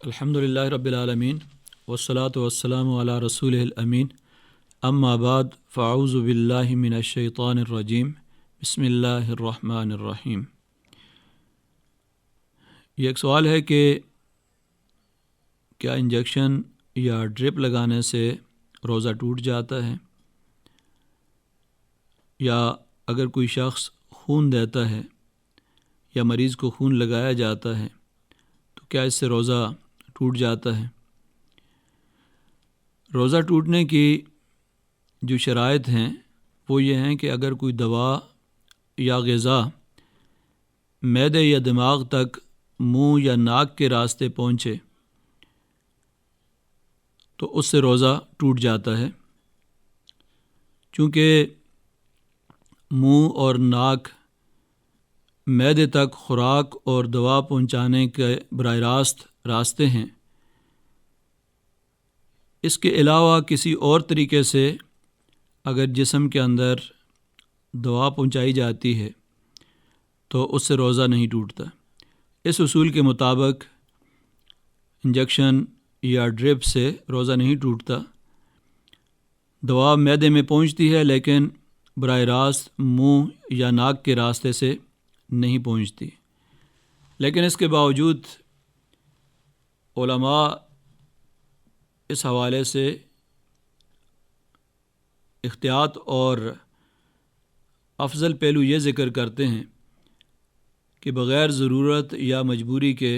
الحمد للہ رب العالمین والصلاة والسلام علی رسولہ الامین اما بعد فاعوذ باللہ من الشیطان الرجیم بسم اللہ الرحمن الرحیم۔ یہ ایک سوال ہے کہ کیا انجیکشن یا ڈرپ لگانے سے روزہ ٹوٹ جاتا ہے، یا اگر کوئی شخص خون دیتا ہے یا مریض کو خون لگایا جاتا ہے تو کیا اس سے روزہ ٹوٹ جاتا ہے؟ روزہ ٹوٹنے کی جو شرائط ہیں وہ یہ ہیں کہ اگر کوئی دوا یا غذا معدے یا دماغ تک منہ یا ناک کے راستے پہنچے تو اس سے روزہ ٹوٹ جاتا ہے، چونکہ منہ اور ناک معدے تک خوراک اور دوا پہنچانے کے براہ راست راستے ہیں۔ اس کے علاوہ کسی اور طریقے سے اگر جسم کے اندر دوا پہنچائی جاتی ہے تو اس سے روزہ نہیں ٹوٹتا۔ اس اصول کے مطابق انجیکشن یا ڈرپ سے روزہ نہیں ٹوٹتا۔ دوا معدے میں پہنچتی ہے لیکن براہ راست منہ یا ناک کے راستے سے نہیں پہنچتی، لیکن اس کے باوجود علماء اس حوالے سے احتیاط اور افضل پہلو یہ ذکر کرتے ہیں کہ بغیر ضرورت یا مجبوری کے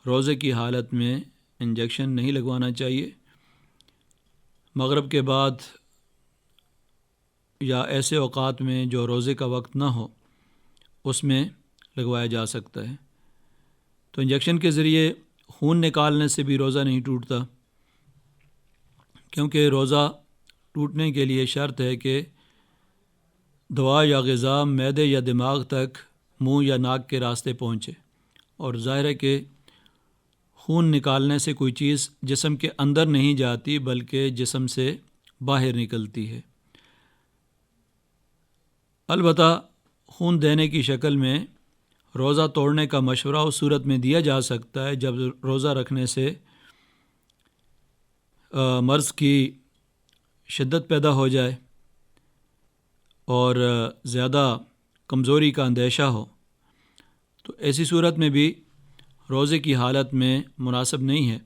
روزے کی حالت میں انجیکشن نہیں لگوانا چاہیے۔ مغرب کے بعد یا ایسے اوقات میں جو روزے کا وقت نہ ہو اس میں لگوایا جا سکتا ہے۔ تو انجیکشن کے ذریعے خون نکالنے سے بھی روزہ نہیں ٹوٹتا، کیونکہ روزہ ٹوٹنے کے لیے شرط ہے کہ دوا یا غذا معدے یا دماغ تک منہ یا ناک کے راستے پہنچے، اور ظاہر ہے کہ خون نکالنے سے کوئی چیز جسم کے اندر نہیں جاتی بلکہ جسم سے باہر نکلتی ہے۔ البتہ خون دینے کی شکل میں روزہ توڑنے کا مشورہ اس صورت میں دیا جا سکتا ہے جب روزہ رکھنے سے مرض کی شدت پیدا ہو جائے اور زیادہ کمزوری کا اندیشہ ہو، تو ایسی صورت میں بھی روزے کی حالت میں مناسب نہیں ہے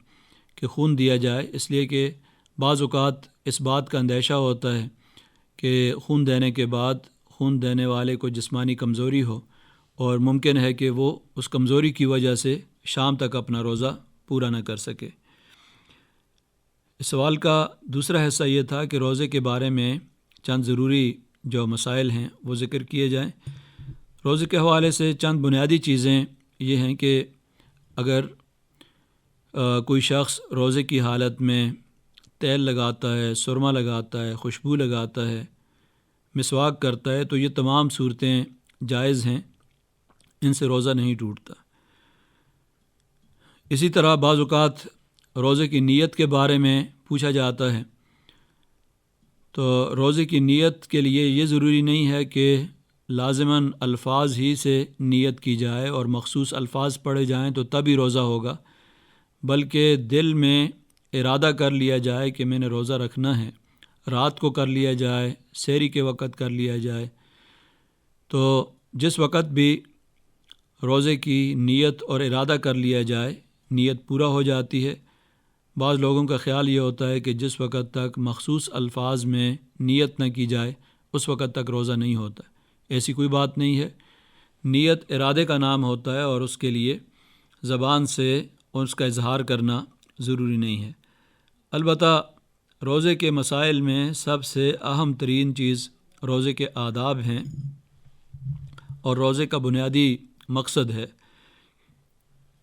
کہ خون دیا جائے، اس لیے کہ بعض اوقات اس بات کا اندیشہ ہوتا ہے کہ خون دینے کے بعد خون دینے والے کو جسمانی کمزوری ہو اور ممکن ہے کہ وہ اس کمزوری کی وجہ سے شام تک اپنا روزہ پورا نہ کر سکے۔ اس سوال کا دوسرا حصہ یہ تھا کہ روزے کے بارے میں چند ضروری جو مسائل ہیں وہ ذکر کیے جائیں۔ روزے کے حوالے سے چند بنیادی چیزیں یہ ہیں کہ اگر کوئی شخص روزے کی حالت میں تیل لگاتا ہے، سرما لگاتا ہے، خوشبو لگاتا ہے، مسواک کرتا ہے تو یہ تمام صورتیں جائز ہیں، ان سے روزہ نہیں ٹوٹتا۔ اسی طرح بعض اوقات روزے کی نیت کے بارے میں پوچھا جاتا ہے، تو روزے کی نیت کے لیے یہ ضروری نہیں ہے کہ لازماً الفاظ ہی سے نیت کی جائے اور مخصوص الفاظ پڑھے جائیں تو تب ہی روزہ ہوگا، بلکہ دل میں ارادہ کر لیا جائے کہ میں نے روزہ رکھنا ہے، رات کو کر لیا جائے، سحری کے وقت کر لیا جائے۔ تو جس وقت بھی روزے کی نیت اور ارادہ کر لیا جائے نیت پورا ہو جاتی ہے۔ بعض لوگوں کا خیال یہ ہوتا ہے کہ جس وقت تک مخصوص الفاظ میں نیت نہ کی جائے اس وقت تک روزہ نہیں ہوتا، ایسی کوئی بات نہیں ہے۔ نیت ارادے کا نام ہوتا ہے اور اس کے لیے زبان سے اس کا اظہار کرنا ضروری نہیں ہے۔ البتہ روزے کے مسائل میں سب سے اہم ترین چیز روزے کے آداب ہیں، اور روزے کا بنیادی مقصد ہے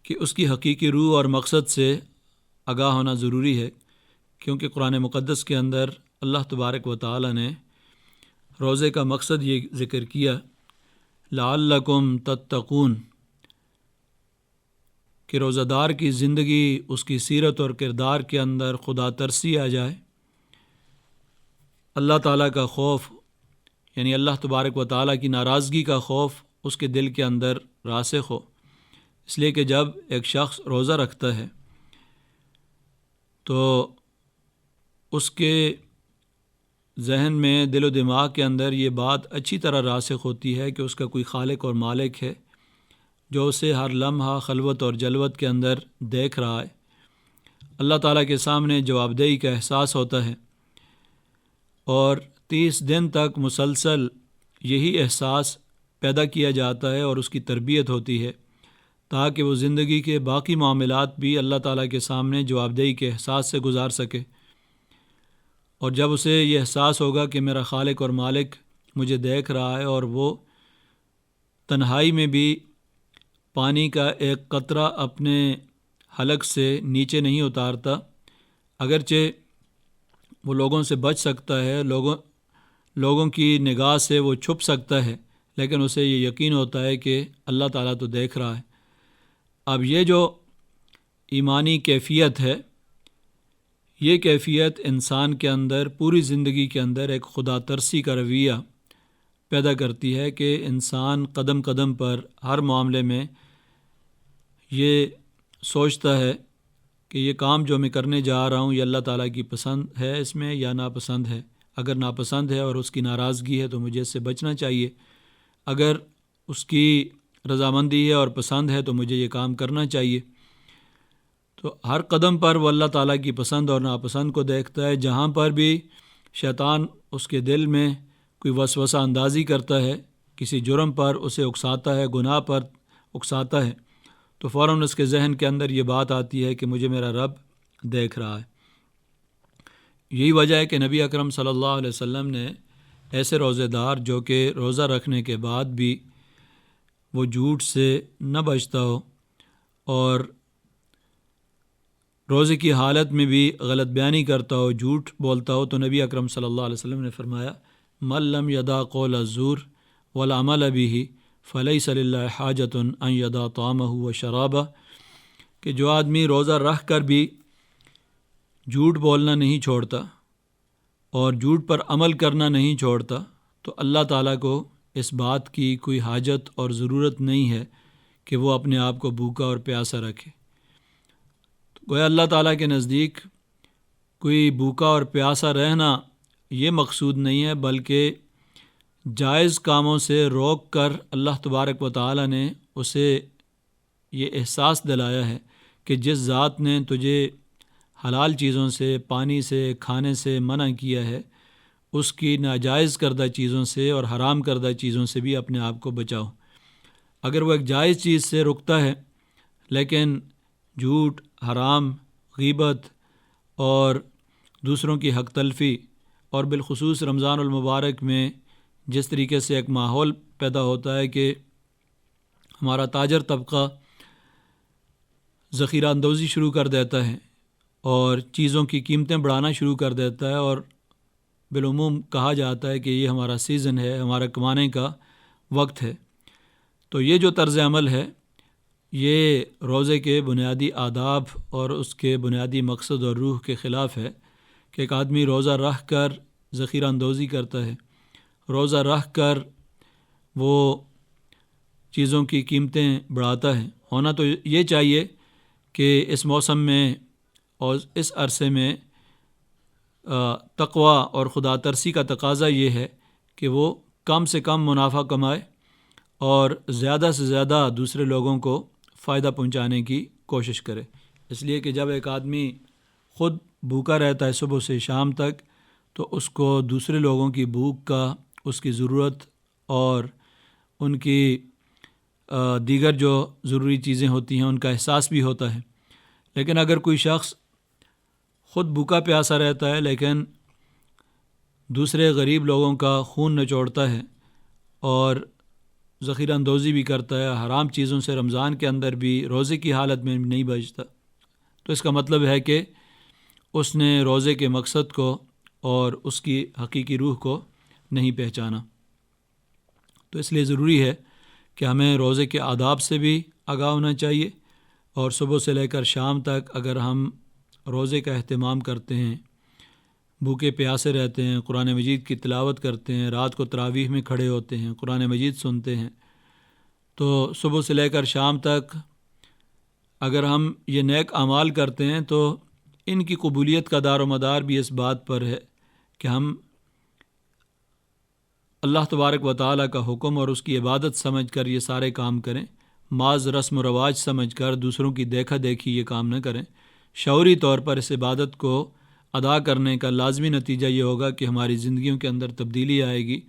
کہ اس کی حقیقی روح اور مقصد سے آگاہ ہونا ضروری ہے، کیونکہ قرآن مقدس کے اندر اللہ تبارک و تعالی نے روزے کا مقصد یہ ذکر کیا، لعلکم تتقون، کہ روزہ دار کی زندگی، اس کی سیرت اور کردار کے اندر خدا ترسی آ جائے، اللہ تعالیٰ کا خوف، یعنی اللہ تبارک و تعالیٰ کی ناراضگی کا خوف اس کے دل کے اندر راسخ ہو۔ اس لیے کہ جب ایک شخص روزہ رکھتا ہے تو اس کے ذہن میں، دل و دماغ کے اندر یہ بات اچھی طرح راسخ ہوتی ہے کہ اس کا کوئی خالق اور مالک ہے جو اسے ہر لمحہ خلوت اور جلوت کے اندر دیکھ رہا ہے۔ اللہ تعالیٰ کے سامنے جواب دہی کا احساس ہوتا ہے، اور 30 دن تک مسلسل یہی احساس پیدا کیا جاتا ہے اور اس کی تربیت ہوتی ہے تاکہ وہ زندگی کے باقی معاملات بھی اللہ تعالیٰ کے سامنے جواب دہی کے احساس سے گزار سکے۔ اور جب اسے یہ احساس ہوگا کہ میرا خالق اور مالک مجھے دیکھ رہا ہے اور وہ تنہائی میں بھی پانی کا ایک قطرہ اپنے حلق سے نیچے نہیں اتارتا، اگرچہ وہ لوگوں سے بچ سکتا ہے، لوگوں کی نگاہ سے وہ چھپ سکتا ہے، لیکن اسے یہ یقین ہوتا ہے کہ اللہ تعالیٰ تو دیکھ رہا ہے۔ اب یہ جو ایمانی کیفیت ہے، یہ کیفیت انسان کے اندر پوری زندگی کے اندر ایک خدا ترسی کا رویہ پیدا کرتی ہے کہ انسان قدم قدم پر ہر معاملے میں یہ سوچتا ہے کہ یہ کام جو میں کرنے جا رہا ہوں یہ اللہ تعالیٰ کی پسند ہے اس میں یا ناپسند ہے۔ اگر ناپسند ہے اور اس کی ناراضگی ہے تو مجھے اس سے بچنا چاہیے، اگر اس کی رضامندی ہے اور پسند ہے تو مجھے یہ کام کرنا چاہیے۔ تو ہر قدم پر وہ اللہ تعالیٰ کی پسند اور ناپسند کو دیکھتا ہے۔ جہاں پر بھی شیطان اس کے دل میں کوئی وسوسہ اندازی کرتا ہے، کسی جرم پر اسے اکساتا ہے، گناہ پر اکساتا ہے، تو فوراً اس کے ذہن کے اندر یہ بات آتی ہے کہ مجھے میرا رب دیکھ رہا ہے۔ یہی وجہ ہے کہ نبی اکرم صلی اللہ علیہ وسلم نے ایسے روزے دار جو کہ روزہ رکھنے کے بعد بھی وہ جھوٹ سے نہ بچتا ہو اور روزے کی حالت میں بھی غلط بیانی کرتا ہو، جھوٹ بولتا ہو، تو نبی اکرم صلی اللہ علیہ وسلم نے فرمایا من لم یدع قول الزور والعمل به فلیس للہ حاجۃ ان یدع طعامہ وشرابہ، کہ جو آدمی روزہ رکھ کر بھی جھوٹ بولنا نہیں چھوڑتا اور جھوٹ پر عمل کرنا نہیں چھوڑتا، تو اللہ تعالیٰ کو اس بات کی کوئی حاجت اور ضرورت نہیں ہے کہ وہ اپنے آپ کو بھوکا اور پیاسا رکھے۔ گویا اللہ تعالیٰ کے نزدیک کوئی بھوکا اور پیاسا رہنا یہ مقصود نہیں ہے، بلکہ جائز کاموں سے روک کر اللہ تبارک و تعالیٰ نے اسے یہ احساس دلایا ہے کہ جس ذات نے تجھے حلال چیزوں سے، پانی سے، کھانے سے منع کیا ہے، اس کی ناجائز کردہ چیزوں سے اور حرام کردہ چیزوں سے بھی اپنے آپ کو بچاؤ۔ اگر وہ ایک جائز چیز سے رکتا ہے لیکن جھوٹ، حرام، غیبت اور دوسروں کی حق تلفی، اور بالخصوص رمضان المبارک میں جس طریقے سے ایک ماحول پیدا ہوتا ہے کہ ہمارا تاجر طبقہ ذخیرہ اندوزی شروع کر دیتا ہے اور چیزوں کی قیمتیں بڑھانا شروع کر دیتا ہے، اور بالعموم کہا جاتا ہے کہ یہ ہمارا سیزن ہے، ہمارا کمانے کا وقت ہے، تو یہ جو طرز عمل ہے یہ روزے کے بنیادی آداب اور اس کے بنیادی مقصد اور روح کے خلاف ہے کہ ایک آدمی روزہ رکھ کر ذخیرہ اندوزی کرتا ہے، روزہ رکھ کر وہ چیزوں کی قیمتیں بڑھاتا ہے۔ ہونا تو یہ چاہیے کہ اس موسم میں اور اس عرصے میں تقوی اور خدا ترسی کا تقاضا یہ ہے کہ وہ کم سے کم منافع کمائے اور زیادہ سے زیادہ دوسرے لوگوں کو فائدہ پہنچانے کی کوشش کرے، اس لیے کہ جب ایک آدمی خود بھوکا رہتا ہے صبح سے شام تک تو اس کو دوسرے لوگوں کی بھوک کا، اس کی ضرورت اور ان کی دیگر جو ضروری چیزیں ہوتی ہیں ان کا احساس بھی ہوتا ہے۔ لیکن اگر کوئی شخص خود بھوکا پیاسا رہتا ہے لیکن دوسرے غریب لوگوں کا خون نچوڑتا ہے اور ذخیرہ اندوزی بھی کرتا ہے، حرام چیزوں سے رمضان کے اندر بھی روزے کی حالت میں نہیں بچتا، تو اس کا مطلب ہے کہ اس نے روزے کے مقصد کو اور اس کی حقیقی روح کو نہیں پہچانا۔ تو اس لیے ضروری ہے کہ ہمیں روزے کے آداب سے بھی آگاہ ہونا چاہیے، اور صبح سے لے کر شام تک اگر ہم روزے کا اہتمام کرتے ہیں، بھوکے پیاسے رہتے ہیں، قرآن مجید کی تلاوت کرتے ہیں، رات کو تراویح میں کھڑے ہوتے ہیں، قرآن مجید سنتے ہیں، تو صبح سے لے کر شام تک اگر ہم یہ نیک اعمال کرتے ہیں تو ان کی قبولیت کا دار و مدار بھی اس بات پر ہے کہ ہم اللہ تبارک و تعالیٰ کا حکم اور اس کی عبادت سمجھ کر یہ سارے کام کریں، محض رسم و رواج سمجھ کر دوسروں کی دیکھا دیکھی یہ کام نہ کریں۔ شعوری طور پر اس عبادت کو ادا کرنے کا لازمی نتیجہ یہ ہوگا کہ ہماری زندگیوں کے اندر تبدیلی آئے گی،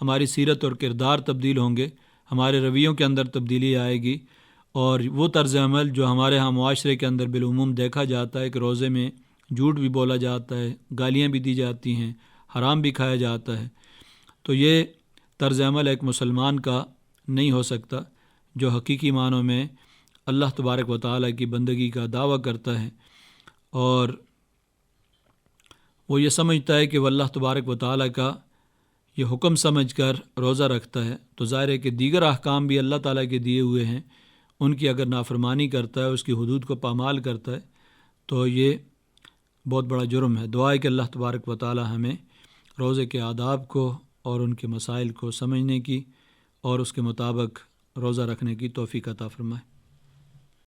ہماری سیرت اور کردار تبدیل ہوں گے، ہمارے رویوں کے اندر تبدیلی آئے گی، اور وہ طرز عمل جو ہمارے ہاں معاشرے کے اندر بالعموم دیکھا جاتا ہے کہ روزے میں جھوٹ بھی بولا جاتا ہے، گالیاں بھی دی جاتی ہیں، حرام بھی کھایا جاتا ہے، تو یہ طرز عمل ایک مسلمان کا نہیں ہو سکتا جو حقیقی معنوں میں اللہ تبارک و تعالیٰ کی بندگی کا دعویٰ کرتا ہے اور وہ یہ سمجھتا ہے کہ وہ اللہ تبارک و تعالیٰ کا یہ حکم سمجھ کر روزہ رکھتا ہے، تو ظاہر ہے کہ دیگر احکام بھی اللہ تعالیٰ کے دیے ہوئے ہیں، ان کی اگر نافرمانی کرتا ہے، اس کی حدود کو پامال کرتا ہے تو یہ بہت بڑا جرم ہے۔ دعا ہے کہ اللہ تبارک و تعالیٰ ہمیں روزے کے آداب کو اور ان کے مسائل کو سمجھنے کی اور اس کے مطابق روزہ رکھنے کی توفیق عطا فرمائے۔